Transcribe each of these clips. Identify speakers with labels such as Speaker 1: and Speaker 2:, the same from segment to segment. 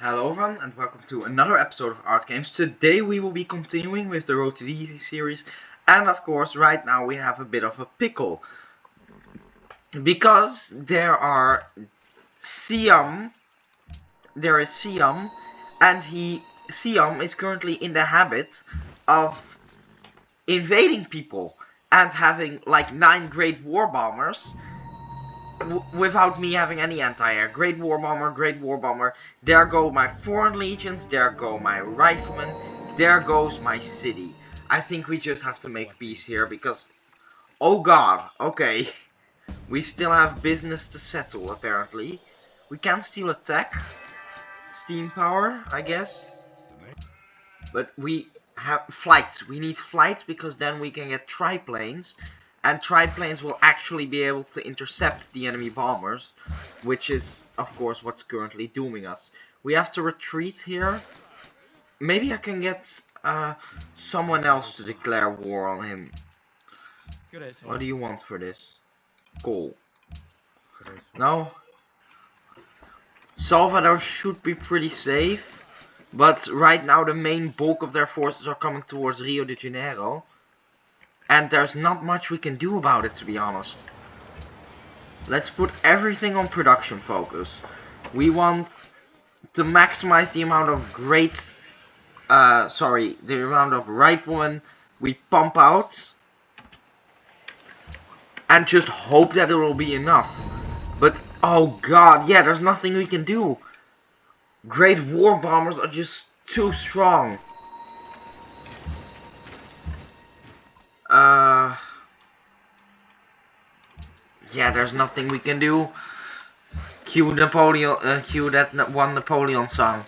Speaker 1: Hello everyone and welcome to another episode of Art Games. Today we will be continuing with the Road to Deity series, and of course right now we have a bit of a pickle. Because there is Siam, and Siam is currently in the habit of invading people and having like 9 great war bombers without me having any anti-air. Great war bomber. There go my foreign legions, there go my riflemen, there goes my city. I think we just have to make peace here because, oh god, okay. We still have business to settle apparently. We can still attack. Steam power, I guess. But we have flights. We need flights because then we can get triplanes. And triplanes will actually be able to intercept the enemy bombers. Which is, of course, what's currently dooming us. We have to retreat here. Maybe I can get someone else to declare war on him. What do you want for this? Coal. No? Salvador should be pretty safe. But right now the main bulk of their forces are coming towards Rio de Janeiro. And there's not much we can do about it, to be honest. Let's put everything on production focus. We want to maximize the amount of the amount of riflemen we pump out. And just hope that it will be enough. But, oh god, yeah, there's nothing we can do. Great war bombers are just too strong. Yeah, there's nothing we can do. Cue Napoleon, cue that one Napoleon song.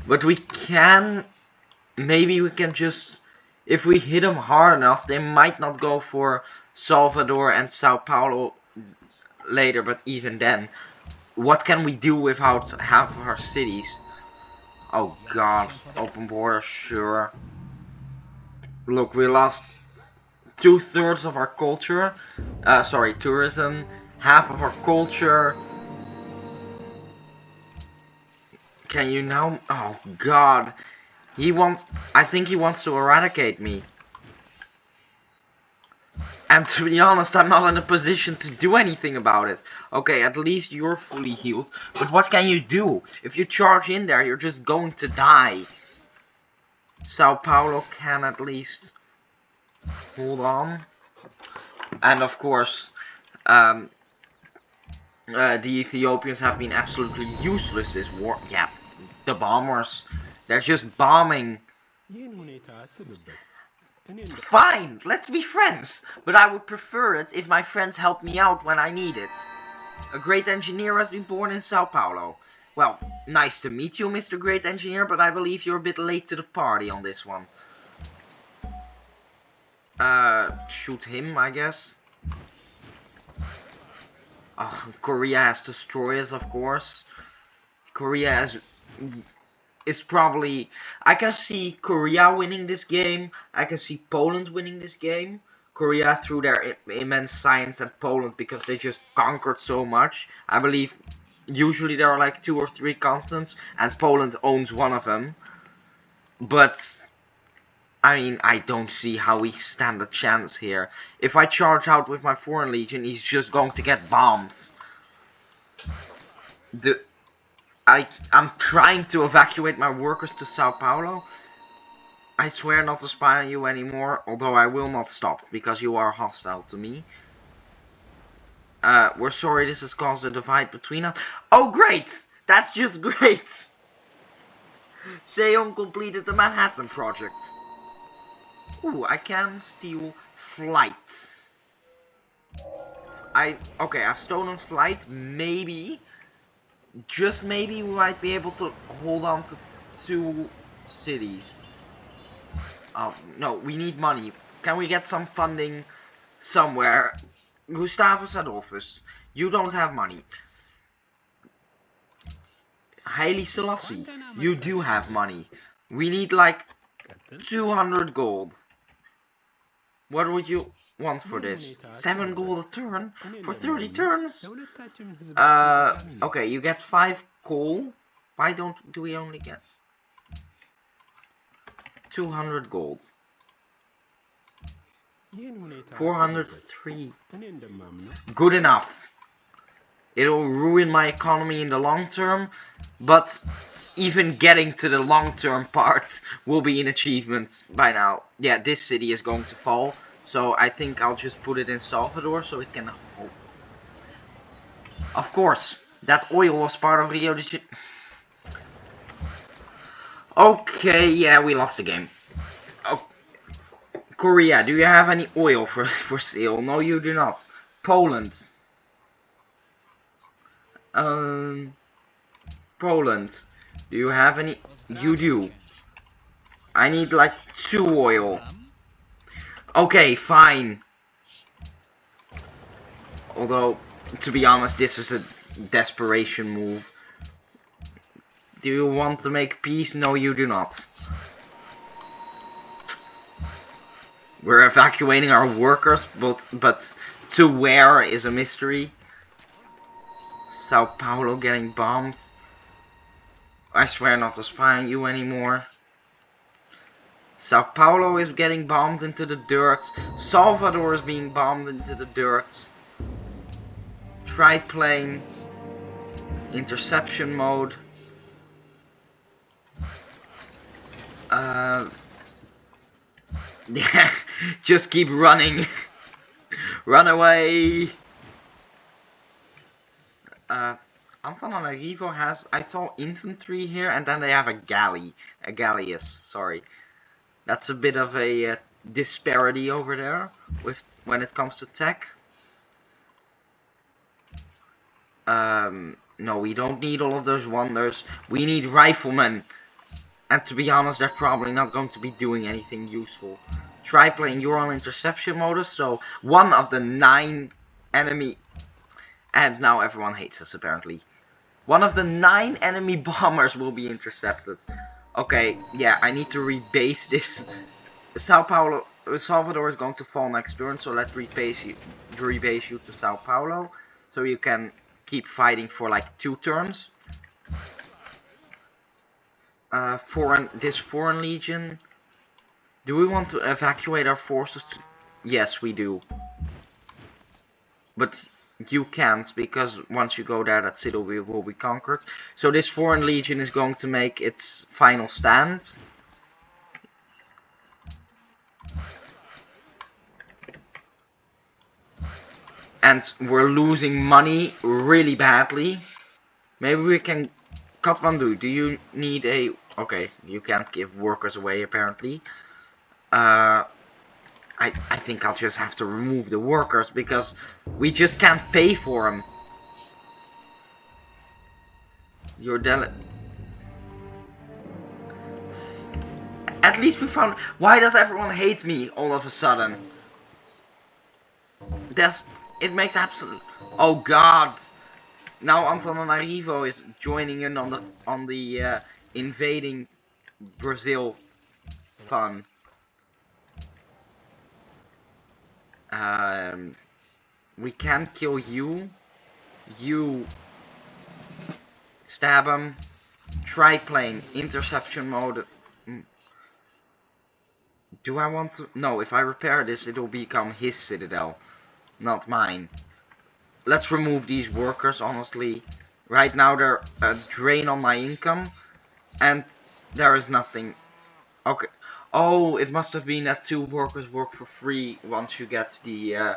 Speaker 1: But we can, maybe we can just, if we hit them hard enough, they might not go for Salvador and Sao Paulo later, but even then, what can we do without half of our cities? Oh god, open border, sure. Look, we lost 2/3 of our culture, tourism, half of our culture. Can you now? Oh god, I think he wants to eradicate me. And to be honest, I'm not in a position to do anything about it. Okay, at least you're fully healed, but what can you do? If you charge in there, you're just going to die. Sao Paulo can at least hold on. And of course, the Ethiopians have been absolutely useless this war. Yeah, the bombers. They're just bombing. Fine, let's be friends. But I would prefer it if my friends help me out when I need it. A great engineer has been born in Sao Paulo. Well, nice to meet you, Mr. Great Engineer, but I believe you're a bit late to the party on this one. Shoot him, I guess. Korea has destroyers, of course. Korea is probably... I can see Korea winning this game. I can see Poland winning this game. Korea through their immense science, and Poland because they just conquered so much. I believe usually there are like 2 or 3 continents, and Poland owns one of them. But I mean, I don't see how we stand a chance here. If I charge out with my foreign legion, he's just going to get bombed. I'm trying to evacuate my workers to Sao Paulo. I swear not to spy on you anymore, although I will not stop, because you are hostile to me. We're sorry this has caused a divide between us. Oh great! That's just great! Seon completed the Manhattan Project. Ooh, I can steal flight. Okay, I've stolen flight. Maybe, just maybe, we might be able to hold on to 2 cities. No, we need money. Can we get some funding somewhere? Gustavus Adolphus, you don't have money. Haile Selassie, you do have money. We need like 200 gold. What would you... want for this? 7 gold a turn for 30 turns. Okay, you get 5 coal. Why do we only get 200 gold? 403. Good enough. It'll ruin my economy in the long term, but even getting to the long term part will be an achievement by now. Yeah, this city is going to fall, so I think I'll just put it in Salvador so it can hold. Of course, that oil was part of Rio de Janeiro. Okay, yeah, we lost the game. Oh, Korea, do you have any oil for sale? No, you do not. Poland. Poland. Do you have any? You do. I need like 2 oil. Okay, fine. Although, to be honest, this is a desperation move. Do you want to make peace? No, you do not. We're evacuating our workers, but to where is a mystery. Sao Paulo getting bombed. I swear not to spy on you anymore. Sao Paulo is getting bombed into the dirt. Salvador is being bombed into the dirt. Triplane. Interception mode. Yeah, just keep running. Run away. Antananarivo has, I thought, infantry here, and then they have a galley. A galleass, sorry. That's a bit of a disparity over there when it comes to tech. No, we don't need all of those wonders. We need riflemen. And to be honest, they're probably not going to be doing anything useful. Triplane, you're on interception modus, so one of the 9 enemy... And now everyone hates us, apparently. One of the 9 enemy bombers will be intercepted. Okay, yeah, I need to rebase this. Salvador is going to fall next turn, so let's rebase you to Sao Paulo. So you can keep fighting for like 2 turns. This foreign legion. Do we want to evacuate our forces? Yes, we do. But you can't, because once you go there, that city will be conquered. So this foreign legion is going to make its final stand. And we're losing money really badly. Maybe we can... Kathmandu, do you need a... Okay, you can't give workers away, apparently. I think I'll just have to remove the workers, because we just can't pay for them. Your At least we found... Why does everyone hate me all of a sudden? It makes absolute... Oh god! Now Antananarivo is joining in on the invading Brazil fun. We can't kill you. You stab him. Triplane, interception mode. Do I want to? No, if I repair this, it'll become his citadel, not mine. Let's remove these workers, honestly. Right now they're a drain on my income, and there is nothing. Okay. Oh, it must have been that 2 workers work for free once you get the,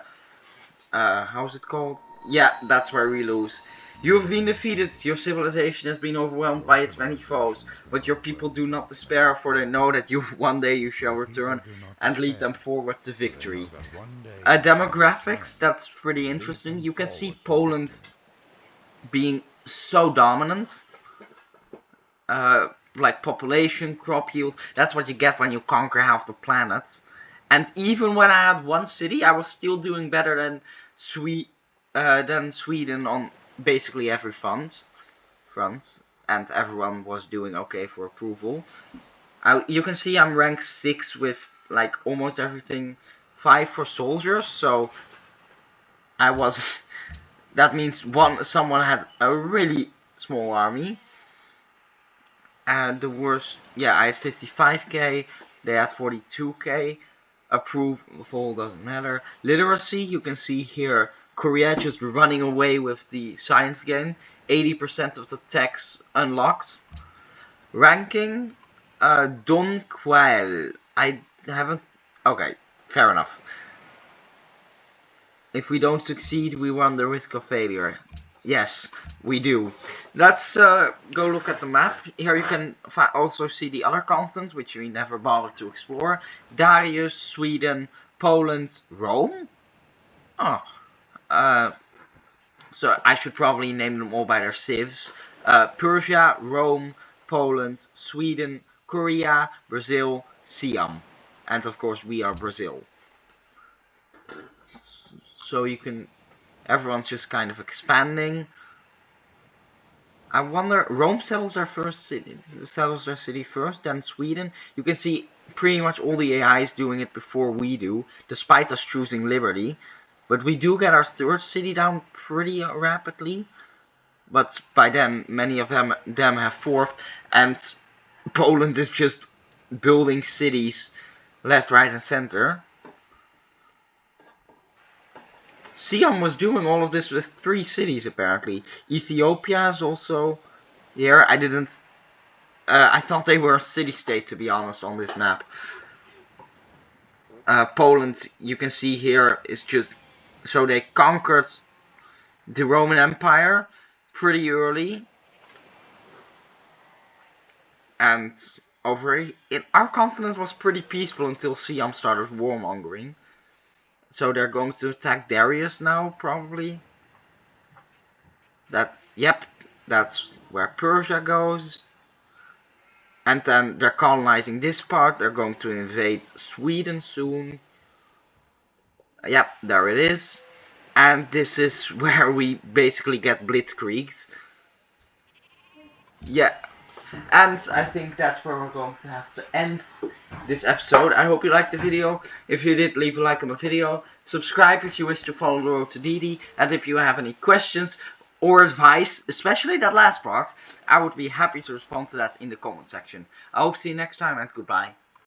Speaker 1: how's it called? Yeah, that's where we lose. You have been defeated, your civilization has been overwhelmed by its many foes, but your people do not despair, for they know that one day you shall return and lead them forward to victory. Demographics, that's pretty interesting. You can see Poland being so dominant. Like population, crop yield, that's what you get when you conquer half the planet. And even when I had 1 city, I was still doing better than Sweden on basically every front, and everyone was doing okay for approval. You can see I'm rank 6 with like almost everything 5 for soldiers, so I was... that means someone had a really small army. And the worst, yeah, I had 55k, they had 42k. Approval doesn't matter. Literacy, you can see here, Korea just running away with the science game. 80% of the text unlocked. Ranking, Don Quail. I haven't... Okay, fair enough. If we don't succeed, we run the risk of failure. Yes, we do. Let's go look at the map. Here you can also see the other continents, which we never bothered to explore. Darius, Sweden, Poland, Rome? Oh, so I should probably name them all by their civs. Persia, Rome, Poland, Sweden, Korea, Brazil, Siam. And of course we are Brazil. So you can... everyone's just kind of expanding. I wonder, Rome settles their city first, then Sweden. You can see pretty much all the AIs doing it before we do, despite us choosing liberty. But we do get our third city down pretty rapidly. But by then, many of them have fourth, and Poland is just building cities left, right, and center. Siam was doing all of this with 3 cities apparently. Ethiopia is also here. I didn't... I thought they were a city-state, to be honest, on this map. Poland, you can see here, is just... so they conquered the Roman Empire pretty early. And over in our continent was pretty peaceful until Siam started warmongering. So they're going to attack Darius now, probably. Yep, that's where Persia goes. And then they're colonizing this part. They're going to invade Sweden soon. Yep, there it is. And this is where we basically get blitzkrieged. Yeah. And I think that's where we're going to have to end this episode. I hope you liked the video. If you did, leave a like on the video. Subscribe if you wish to follow the road to Deity. And if you have any questions or advice, especially that last part, I would be happy to respond to that in the comment section. I hope to see you next time, and goodbye.